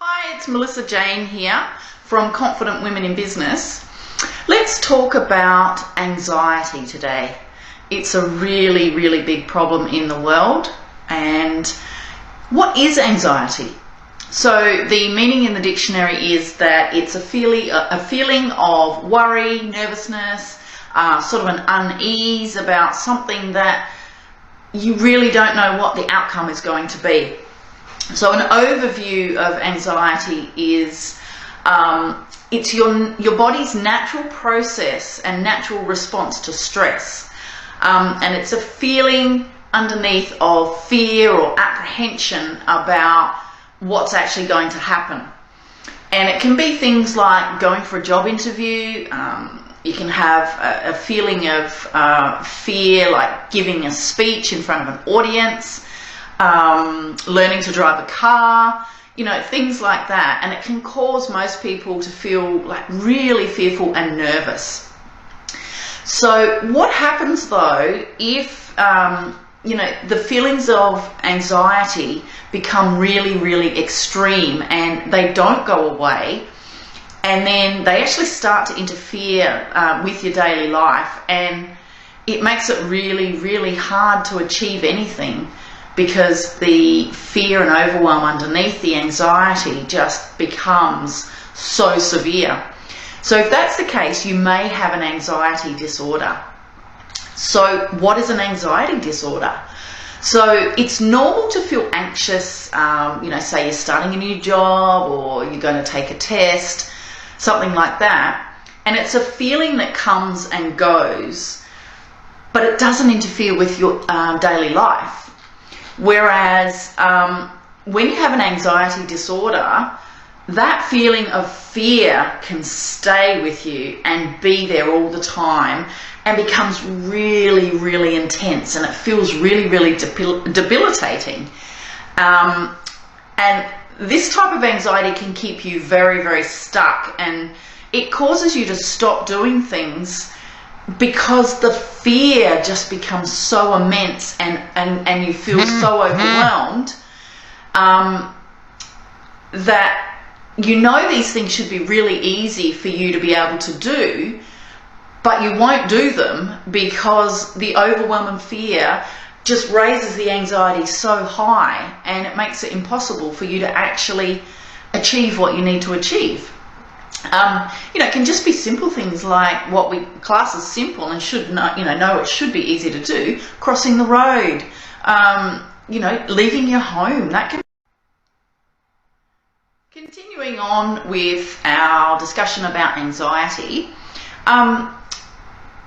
Hi, it's Melissa Jane here from Confident Women in Business. Let's talk about anxiety today. It's a really, really big problem in the world. And what is anxiety? So the meaning in the dictionary is that it's a feeling of worry, nervousness, sort of an unease about something that you really don't know what the outcome is going to be. So an overview of anxiety is it's your body's natural process and natural response to stress. And it's a feeling underneath of fear or apprehension about what's actually going to happen. And it can be things like going for a job interview. You can have a feeling of fear, like giving a speech in front of an audience. Learning to drive a car, things like that. And it can cause most people to feel like really fearful and nervous. So what happens though if, the feelings of anxiety become really, really extreme and they don't go away, and then they actually start to interfere with your daily life, and it makes it really, really hard to achieve anything, because the fear and overwhelm underneath the anxiety just becomes so severe. So if that's the case, you may have an anxiety disorder. So what is an anxiety disorder? So it's normal to feel anxious, say you're starting a new job or you're going to take a test, something like that. And it's a feeling that comes and goes, but it doesn't interfere with your daily life. Whereas when you have an anxiety disorder, that feeling of fear can stay with you and be there all the time and becomes really, really intense, and it feels really, really debilitating. And this type of anxiety can keep you very, very stuck, and it causes you to stop doing things because the fear just becomes so immense, and you feel so overwhelmed that these things should be really easy for you to be able to do, but you won't do them because the overwhelming fear just raises the anxiety so high, and it makes it impossible for you to actually achieve what you need to achieve. It can just be simple things like what we class as simple and should know it should be easy to do: crossing the road, leaving your home. That can. Continuing on with our discussion about anxiety,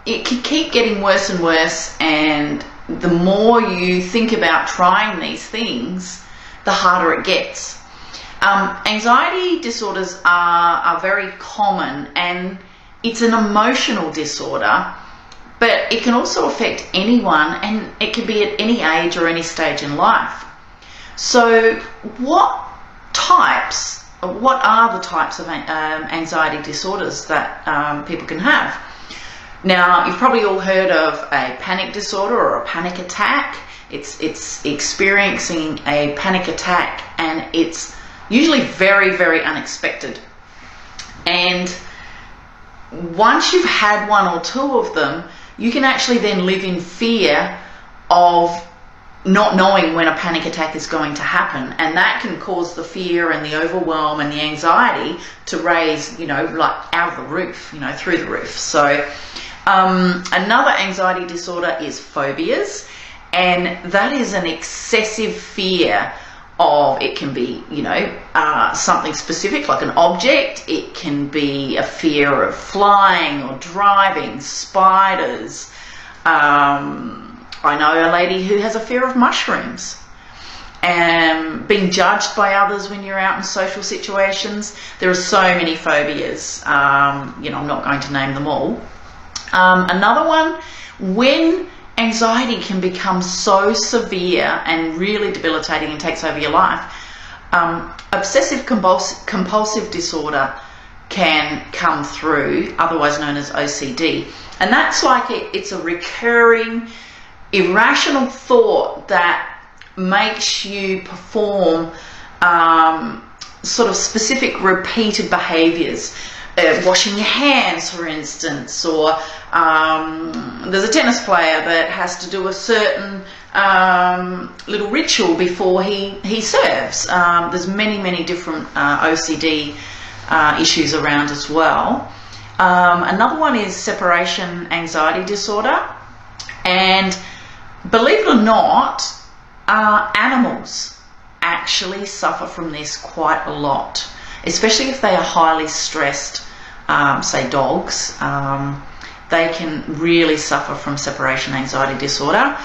it can keep getting worse and worse, and the more you think about trying these things, the harder it gets. Anxiety disorders are very common, and it's an emotional disorder, but it can also affect anyone, and it can be at any age or any stage in life. So what are the types of anxiety disorders that people can have? Now, you've probably all heard of a panic disorder or a panic attack. It's experiencing a panic attack, and it's usually very, very unexpected. And once you've had one or two of them, you can actually then live in fear of not knowing when a panic attack is going to happen, and that can cause the fear and the overwhelm and the anxiety to raise, like out of the roof, through the roof. So another anxiety disorder is phobias, and that is an excessive fear of, it can be, something specific like an object. It can be a fear of flying or driving, spiders. I know a lady who has a fear of mushrooms, and being judged by others when you're out in social situations. There are so many phobias. I'm not going to name them all. Another one, when anxiety can become so severe and really debilitating and takes over your life, obsessive compulsive disorder can come through, otherwise known as OCD. And that's like it's a recurring irrational thought that makes you perform sort of specific repeated behaviours. Washing your hands, for instance, or there's a tennis player that has to do a certain little ritual before he serves. There's many different OCD issues around as well. Another one is separation anxiety disorder, and believe it or not, animals actually suffer from this quite a lot, especially if they are highly stressed. Say dogs, they can really suffer from separation anxiety disorder.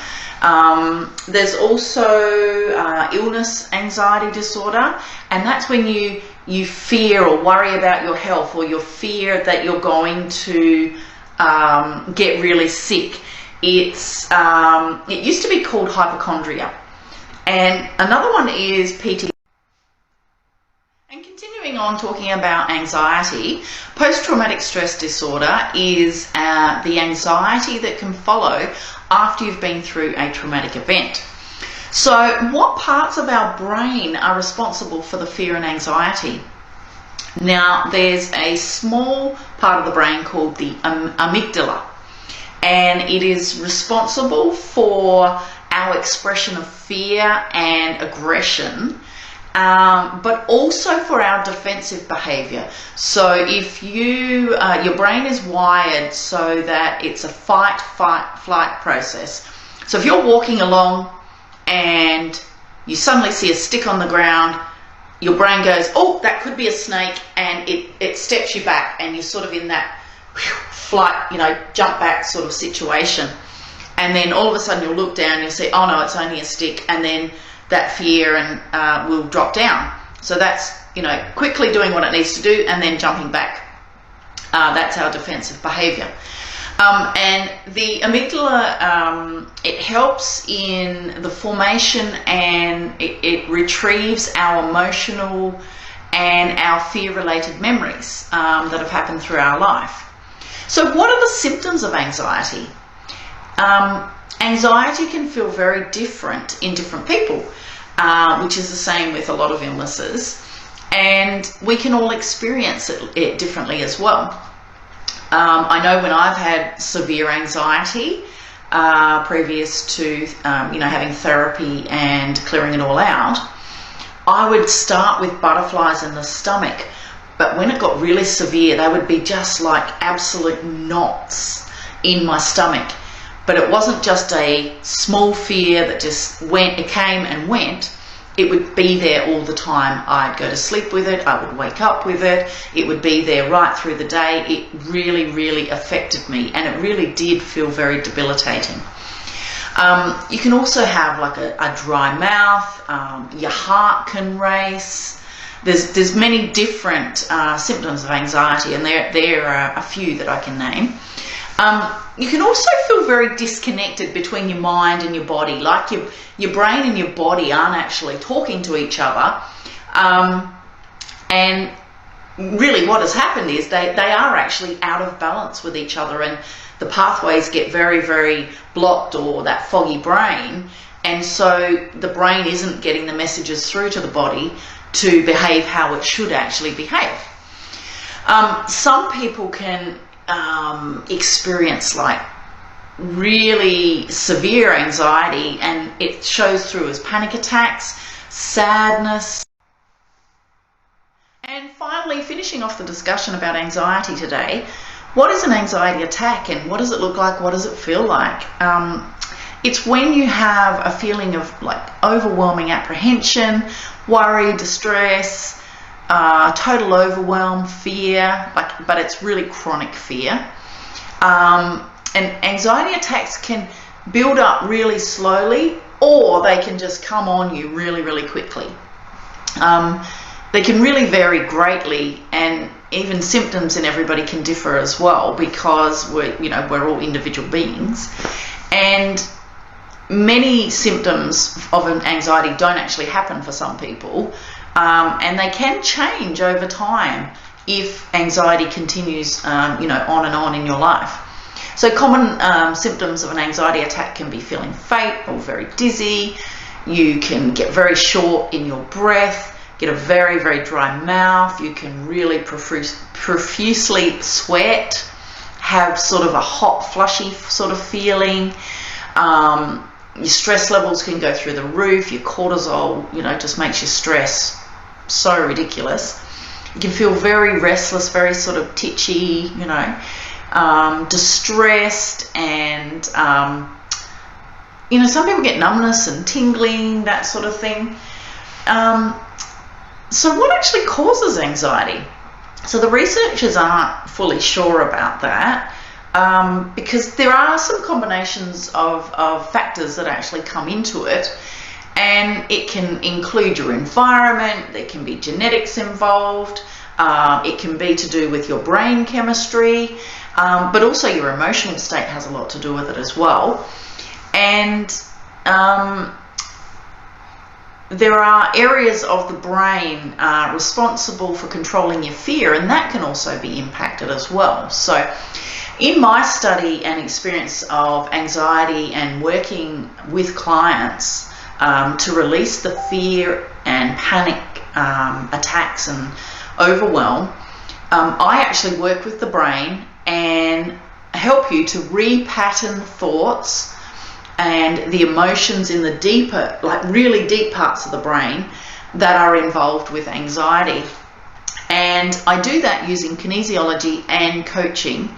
There's also illness anxiety disorder, and that's when you fear or worry about your health, or you fear that you're going to get really sick. It used to be called hypochondria. And another one is PTSD. And continuing on talking about anxiety, post-traumatic stress disorder is the anxiety that can follow after you've been through a traumatic event. So what parts of our brain are responsible for the fear and anxiety? Now, there's a small part of the brain called the amygdala, and it is responsible for our expression of fear and aggression, but also for our defensive behavior. So if your brain is wired so that it's a fight, flight process. So if you're walking along and you suddenly see a stick on the ground, your brain goes, oh, that could be a snake, and it steps you back, and you're sort of in that flight, jump back sort of situation. And then all of a sudden you'll look down and you'll see, oh no, it's only a stick, and then that fear will drop down. So that's, quickly doing what it needs to do and then jumping back. That's our defensive behavior. And the amygdala, it helps in the formation, and it retrieves our emotional and our fear-related memories that have happened through our life. So what are the symptoms of anxiety? Anxiety can feel very different in different people, which is the same with a lot of illnesses, and we can all experience it differently as well. I know when I've had severe anxiety previous to having therapy and clearing it all out, I would start with butterflies in the stomach, but when it got really severe, they would be just like absolute knots in my stomach. But it wasn't just a small fear that just came and went. It would be there all the time. I'd go to sleep with it. I would wake up with it. It would be there right through the day. It really affected me, and it really did feel very debilitating. You can also have like a dry mouth. Your heart can race. There's many different symptoms of anxiety, and there are a few that I can name. You can also feel very disconnected between your mind and your body, like your brain and your body aren't actually talking to each other. And really what has happened is they are actually out of balance with each other, and the pathways get very blocked, or that foggy brain, and so the brain isn't getting the messages through to the body to behave how it should actually behave. Some people can experience like really severe anxiety, and it shows through as panic attacks, sadness. And finally, finishing off the discussion about anxiety today, what is an anxiety attack, and what does it look like? What does it feel like? It's when you have a feeling of like overwhelming apprehension, worry, distress, total overwhelm, fear, but it's really chronic fear. And anxiety attacks can build up really slowly, or they can just come on you really quickly. They can really vary greatly, and even symptoms in everybody can differ as well, because we're all individual beings, and many symptoms of an anxiety don't actually happen for some people, and they can change over time if anxiety continues on and on in your life. So common symptoms of an anxiety attack can be feeling faint or very dizzy. You can get very short in your breath, get a very, very dry mouth. You can really profusely sweat, have sort of a hot, flushy sort of feeling. Your stress levels can go through the roof. Your cortisol, just makes your stress so ridiculous. You can feel very restless, very sort of titchy, distressed, and some people get numbness and tingling, that sort of thing. So what actually causes anxiety? So the researchers aren't fully sure about that, because there are some combinations of factors that actually come into it, and it can include your environment. There can be genetics involved. It can be to do with your brain chemistry, but also your emotional state has a lot to do with it as well. And there are areas of the brain responsible for controlling your fear, and that can also be impacted as well. So in my study and experience of anxiety and working with clients to release the fear and panic attacks and overwhelm, I actually work with the brain and help you to repattern thoughts and the emotions in the deeper, like really deep parts of the brain that are involved with anxiety. And I do that using kinesiology and coaching.